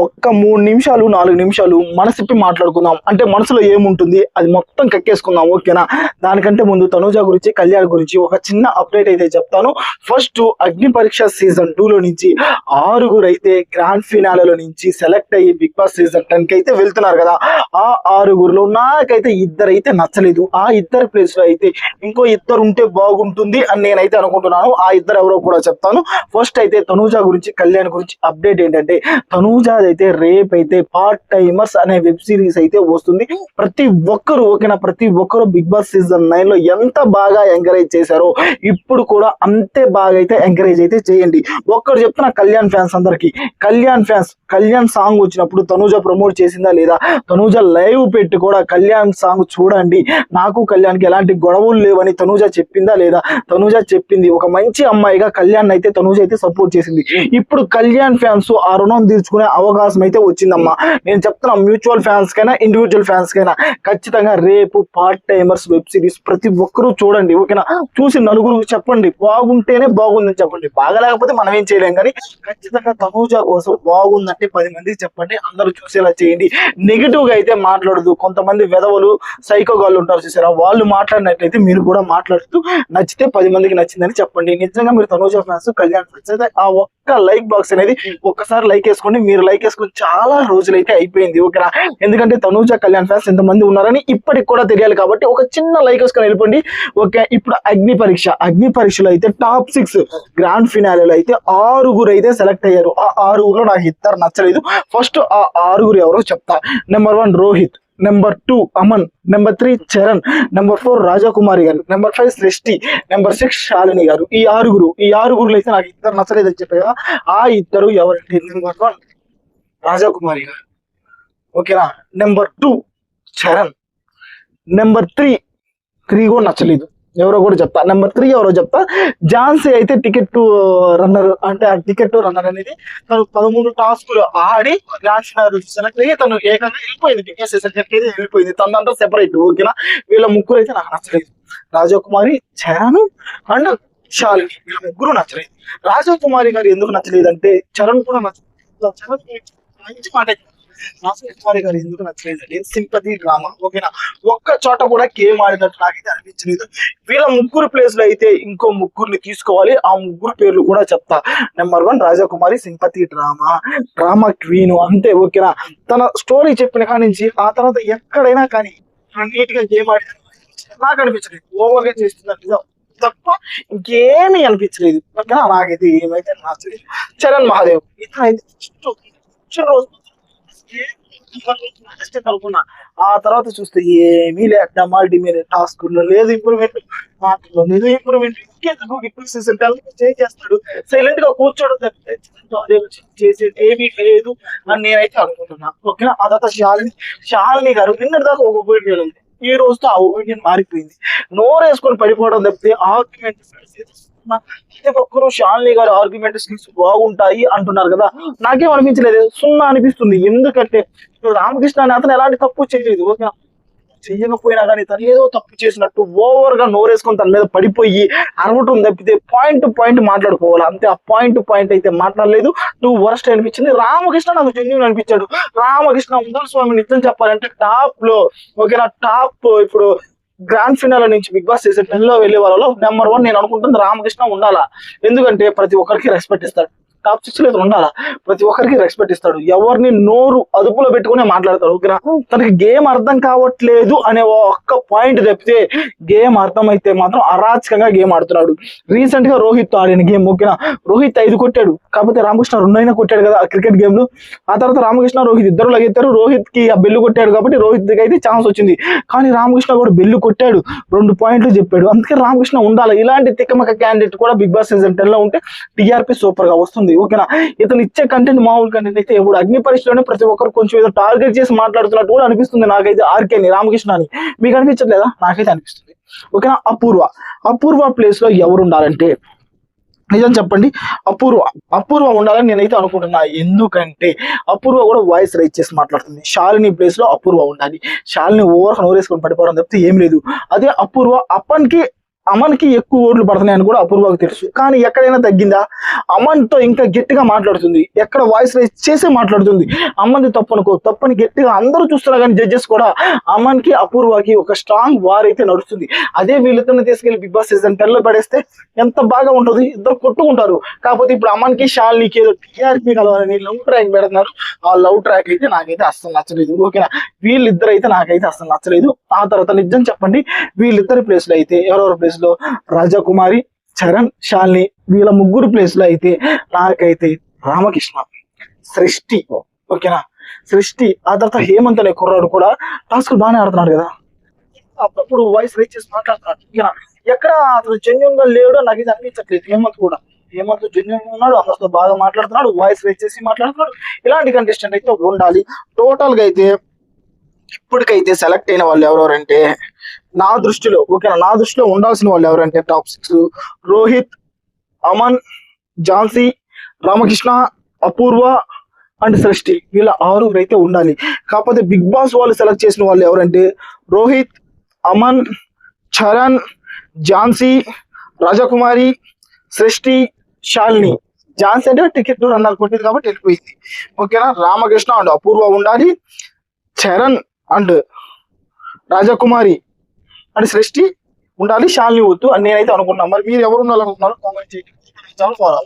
ఒక్క 3 నిమిషాలు 4 నిమిషాలు మనసిప్పి మాట్లాడుకుందాం. అంటే మనసులో ఏముంటుంది అది మొత్తం కక్కేసుకుందాం. ఓకేనా? దానికంటే ముందు తనూజ గురించి, కళ్యాణ్ గురించి ఒక చిన్న అప్డేట్ అయితే చెప్తాను. ఫస్ట్ అగ్ని పరీక్ష సీజన్ 2 లో నుంచి 6 అయితే గ్రాండ్ ఫినాలేలో నుంచి సెలెక్ట్ అయ్యి బిగ్ బాస్ సీజన్ 10 కి అయితే వెళ్తున్నారు కదా. ఆ 6లో నాకైతే ఇద్దరైతే నచ్చలేదు. ఆ ఇద్దరు ప్లేస్ లో అయితే ఇంకో ఇద్దరు ఉంటే బాగుంటుంది అని నేనైతే అనుకుంటున్నాను. ఆ ఇద్దరు ఎవరో కూడా చెప్తాను. ఫస్ట్ అయితే తనూజ గురించి, కళ్యాణ్ గురించి అప్డేట్ ఏంటంటే, తనూజ అయితే రేపైతే పార్ట్ టైమర్స్ అనే వెబ్ సిరీస్ అయితే వస్తుంది. ప్రతి ఒక్కరు ఓకేనా, ప్రతి ఒక్కరు బిగ్ బాస్ సీజన్ 9 లో ఎంత బాగా ఎంకరేజ్ చేశారో ఇప్పుడు కూడా అంతే బాగా అయితే ఎంకరేజ్ అయితే చేయండి. ఒక్కరు చెప్తున్నా కళ్యాణ్ ఫ్యాన్స్ అందరికి, కళ్యాణ్ సాంగ్ వచ్చినప్పుడు తనూజ ప్రమోట్ చేసిందా లేదా, తనూజ లైవ్ పెట్టి కూడా కళ్యాణ్ సాంగ్ చూడండి, నాకు కళ్యాణ్కి ఎలాంటి గొడవలు లేవని తనూజ చెప్పిందా లేదా. తనూజ చెప్పింది. ఒక మంచి అమ్మాయిగా కళ్యాణ్ అయితే తనూజ అయితే సపోర్ట్ చేసింది. ఇప్పుడు కళ్యాణ్ ఫ్యాన్స్ ఆ రుణం తీర్చుకునే అవకాశం అయితే వచ్చిందమ్మా. నేను చెప్తున్నా, మ్యూచువల్ ఫ్యాన్స్ కైనా ఇండివిజువల్ ఫ్యాన్స్ కైనా ఖచ్చితంగా రేపు పార్ట్ టైమర్స్ వెబ్ సిరీస్ ప్రతి ఒక్కరూ చూడండి. ఓకేనా? చూసి నలుగురు చెప్పండి, బాగుంటేనే బాగుందని చెప్పండి, బాగలేకపోతే మనం ఏం చేయలేం. కానీ ఖచ్చితంగా తనూజ కోసం బాగుందంటే 10 మందికి చెప్పండి, అందరూ చూసేలా చేయండి. నెగిటివ్ గా అయితే మాట్లాడదు. కొంతమంది వెధవలు సైకో గాళ్ళు ఉంటారు చూసారా, వాళ్ళు మాట్లాడినట్లయితే మీరు కూడా మాట్లాడుతూ నచ్చితే 10 మందికి నచ్చిందని చెప్పండి. నిజంగా మీరు తనూజ ఫ్యాన్స్, కళ్యాణ్ ఫ్యాన్స్ అయితే ఆ ఒక్క లైక్ బాక్స్ అనేది ఒక్కసారి లైక్ వేసుకోండి. మీరు లైక్ వేసుకొని చాలా రోజులైతే అయిపోయింది. ఓకేనా? ఎందుకంటే తనూజ, కళ్యాణ్ ఫ్యాన్స్ ఎంతమంది ఉన్నారని ఇప్పటికి కూడా తెలియాలి కాబట్టి ఒక చిన్న లైక్ వేసుకొని వెళ్ళిపోండి. ఓకే, ఇప్పుడు అగ్ని పరీక్షలో అయితే టాప్ 6 గ్రాండ్ ఫినాలేలో అయితే 6 అయితే సెలెక్ట్ అయ్యారు. ఆ 6లో నాకు ఇద్దరు నచ్చలేదు. ఫస్ట్ ఆ 6 ఎవరో చెప్తా. Number 1 Rohit, number 2 Aman, number 3 Charan, number 4 రాజకుమారి గారు, నెంబర్ 5 సృష్టి, నెంబర్ 6 శాలిని గారు. ఈ 6 అయితే నాకు ఇద్దరు నచ్చలేదు అని చెప్పారు. ఆ ఇద్దరు ఎవరంటే, నెంబర్ 1 రాజకుమారి గారు, ఓకేనా, నెంబర్ 2 చరణ్, నెంబర్ 3 కూడా నచ్చలేదు, ఎవరో కూడా చెప్తా. నెంబర్ 3 ఎవరో చెప్తా. ఝాన్సీ అయితే టికెట్ రన్నర్, అంటే ఆ టికెట్ రన్నర్ అనేది తను 13 టాస్కులు ఆడి గ్రాండ్ సెలెక్ట్ అయ్యి తను ఏకంగా వెళ్ళిపోయింది. తనంతా సెపరేట్. ఓకేనా? వీళ్ళ ముగ్గురు అయితే నాకు నచ్చలేదు. రాజకుమారి, చరణ్ అండ్ శాలిని, వీళ్ళ ముగ్గురు నచ్చలేదు. రాజకుమారి గారు ఎందుకు నచ్చలేదు అంటే, చరణ్ కూడా నచ్చలేదు. చరణ్ మంచి మాట. రాజకుమారి గారు ఎందుకు నచ్చలేదంటే, సింపతి డ్రామా. ఓకేనా? ఒక్క చోట కూడా గేమ్ ఆడినట్టు నాకైతే అనిపించలేదు. వీళ్ళ ముగ్గురు ప్లేస్ లో అయితే ఇంకో ముగ్గురిని తీసుకోవాలి. ఆ ముగ్గురు పేర్లు కూడా చెప్తా. నెంబర్ 1 రాజకుమారి, సింపతి డ్రామా క్వీన్, అంతే. ఓకేనా? తన స్టోరీ చెప్పిన కాడి నుంచి ఆ తర్వాత ఎక్కడైనా కానీ నీట్ గా గేమ్ ఆడి నాకు అనిపించలేదు. ఓవర్ గా చేస్తున్నట్టుగా తప్ప ఇంకేమీ అనిపించలేదు. ఓకేనా? నాకైతే ఏమైతే నచ్చలేదు. చరణ్ మహాదేవ్ ఇతను అయితే రోజు అనుకున్నా. ఆ తర్వాత చూస్తే ఏమీ లేదు. డమాల్టీ మీద టాస్క్ లేదు, ఇంప్రూవ్మెంట్ లేదు, ఇంప్రూవ్మెంట్ చేస్తాడు. సైలెంట్ గా కూర్చోవడం తప్పితే చేసేది ఏమీ లేదు అని నేనైతే అనుకుంటున్నా. ఓకేనా? ఆ తర్వాత శాలిని గారు నిన్నటి దాకా ఒక ఒపీనియన్ ఉంది, ఈ రోజుతో ఆ ఒపీనియన్ మారిపోయింది. నోరు వేసుకొని పడిపోవడం తప్పితే ఆర్గ్యుమెంట్ ప్రతి ఒక్కరు శాలిని గారు ఆర్గ్యుమెంట్ స్కిల్స్ బాగుంటాయి అంటున్నారు కదా, నాకేం అనిపించలేదు, 0 అనిపిస్తుంది. ఎందుకంటే రామకృష్ణ అని అతను ఎలాంటి తప్పు చేయలేదు. ఓకే, చెయ్యకపోయినా కానీ తను ఏదో తప్పు చేసినట్టు ఓవర్ గా నోరేసుకొని తన మీద పడిపోయి అరవటం తప్పితే పాయింట్ టు పాయింట్ మాట్లాడుకోవాలి అంతే. ఆ పాయింట్ టు పాయింట్ అయితే మాట్లాడలేదు. నువ్వు వరస్ట్ అనిపించింది. రామకృష్ణ నాకు జెన్యూన్ అనిపించాడు. రామకృష్ణ ఉందల స్వామి నిజం చెప్పాలంటే టాప్ లో, ఓకేనా, టాప్ ఇప్పుడు గ్రాండ్ ఫినాల నుంచి బిగ్ బాస్ సీజన్ 10 లో వెళ్ళే వాళ్ళలో నెంబర్ 1 నేను అనుకుంటుంది రామకృష్ణ ఉండాలా. ఎందుకంటే ప్రతి ఒక్కరికి రెస్పెక్ట్ ఇస్తాడు. టాప్ 6 లో ఉండాలా, ప్రతి ఒక్కరికి రెస్పెక్ట్ ఇస్తాడు. ఎవరిని నోరు అదుపులో పెట్టుకునే మాట్లాడతాడు. ఓకేనా? తనకి గేమ్ అర్థం కావట్లేదు అనే ఒక్క పాయింట్ తప్పితే గేమ్ అర్థమైతే మాత్రం అరాచకంగా గేమ్ ఆడుతున్నాడు. రీసెంట్ గా రోహిత్ ఆడిన గేమ్, ఓకేనా, రోహిత్ 5 కొట్టాడు, కాకపోతే రామకృష్ణ 2 అయినా కొట్టాడు కదా క్రికెట్ గేమ్ లో. ఆ తర్వాత రామకృష్ణ రోహిత్ ఇద్దరు లగెత్తారు. రోహిత్ కి ఆ బెల్లు కొట్టాడు కాబట్టి రోహిత్ కి అయితే ఛాన్స్ వచ్చింది. కానీ రామకృష్ణ కూడా బెల్లు కొట్టాడు, 2 పాయింట్లు చెప్పాడు. అందుకే రామకృష్ణ ఉండాలి. ఇలాంటి తిక్కమక్క క్యాండిడేట్ కూడా బిగ్ బాస్ సీజన్ 10 లో ఉంటే టీఆర్పీ సూపర్ గా వస్తుంది. ఓకేనా? ఇతను ఇచ్చే కంటెంట్ మామూలు కంటెంట్ అయితే ఇప్పుడు అగ్ని పరీక్షలోనే ప్రతి ఒక్కరు కొంచెం ఏదో టార్గెట్ చేసి మాట్లాడుతున్నట్టు కూడా అనిపిస్తుంది నాకైతే. ఆర్కేని, రామకృష్ణ అని మీకు అనిపించట్లేదా? నాకైతే అనిపిస్తుంది. ఓకేనా? అపూర్వ ప్లేస్ లో ఎవరు ఉండాలంటే, నిజం చెప్పండి, అపూర్వ ఉండాలని నేనైతే అనుకుంటున్నా. ఎందుకంటే అపూర్వ కూడా వాయిస్ రైజ్ చేసి మాట్లాడుతుంది. శాలిని ప్లేస్ లో అపూర్వ ఉండాలి. శాలిని ఓవర్ నోరేసుకొని పడిపోవడం తప్పితే ఏం లేదు. అదే అపూర్వ అప్పన్కి అమన్కి ఎక్కువ ఓట్లు పడుతున్నాయని కూడా అపూర్వకు తెలుసు. కానీ ఎక్కడైనా తగ్గిందా? అమన్తో ఇంకా గట్టిగా మాట్లాడుతుంది, ఎక్కడ వాయిస్ రైజ్ చేసే మాట్లాడుతుంది. అమన్ది తప్పనుకో, తప్పని గట్టిగా అందరూ చూస్తున్నారు. కానీ జడ్జెస్ కూడా అమన్కి అపూర్వకి ఒక స్ట్రాంగ్ వార్ అయితే నడుస్తుంది. అదే వీళ్ళిద్దరిని తీసుకెళ్లి బిగ్ బాస్ సీజన్ 10 లో పడేస్తే ఎంత బాగా ఉంటుంది, ఇద్దరు కొట్టుకుంటారు. కాకపోతే ఇప్పుడు అమన్కి శాలినికి ఏదో టీఆర్పీ కలవాలని లవ్ ట్రాక్ పెడుతున్నారు. ఆ లవ్ ట్రాక్ అయితే నాకైతే అస్సలు నచ్చలేదు. ఓకేనా, వీళ్ళిద్దరు అయితే నాకైతే అస్సలు నచ్చలేదు. ఆ తర్వాత నిజం చెప్పండి, వీళ్ళిద్దరి ప్లేస్ లో అయితే ఎవరెవరి ప్లేస్ లో రాజకుమారి, చరణ్, శాలిని, వీళ్ళ ముగ్గురు ప్లేస్ లో అయితే నాకైతే రామకృష్ణ, సృష్టి, ఓకేనా, సృష్టి, ఆ తర్వాత హేమంత్ అనే కుర్రాడు కూడా టాస్క్ బాగానే ఆడుతున్నాడు కదా, అప్పుడు వాయిస్ రీచ్ చేసి మాట్లాడుతున్నాడు. ఓకేనా, ఎక్కడ అతను జెన్యున్ గా లేడు నాకు ఇది అనిపించట్లేదు. హేమంత్ జెన్యున్ గా ఉన్నాడు, అందరితో బాగా మాట్లాడుతున్నాడు, వాయిస్ రీచ్ చేసి మాట్లాడుతున్నాడు. ఇలాంటి కంటెస్టెంట్ అయితే ఉండాలి. టోటల్ గా అయితే ఇప్పటికైతే సెలెక్ట్ అయిన వాళ్ళు ఎవరెవరంటే నా దృష్టిలో, ఓకేనా, నా దృష్టిలో ఉండాల్సిన వాళ్ళు ఎవరంటే టాప్ 6 రోహిత్, అమన్, ఝాన్సీ, రామకృష్ణ, అపూర్వ అండ్ సృష్టి, వీళ్ళ 6 అయితే ఉండాలి. కాకపోతే బిగ్ బాస్ వాళ్ళు సెలెక్ట్ చేసిన వాళ్ళు ఎవరంటే రోహిత్, అమన్, చరణ్, ఝాన్సీ, రాజకుమారి, సృష్టి, శాలిని. ఝాన్సీ అంటే టికెట్ అన్నారు కొట్టింది కాబట్టి వెళ్ళిపోయింది. ఓకేనా, రామకృష్ణ అండ్ అపూర్వ ఉండాలి, చరణ్ అండ్ రాజకుమారి అండ్ సృష్టి ఉండాలి, శాలిని వద్దు అని నేనైతే అనుకుంటున్నాను. మరి మీరు ఎవరు ఉండాలనుకుంటున్నారు కామెంట్ చేయండి. ఫాలో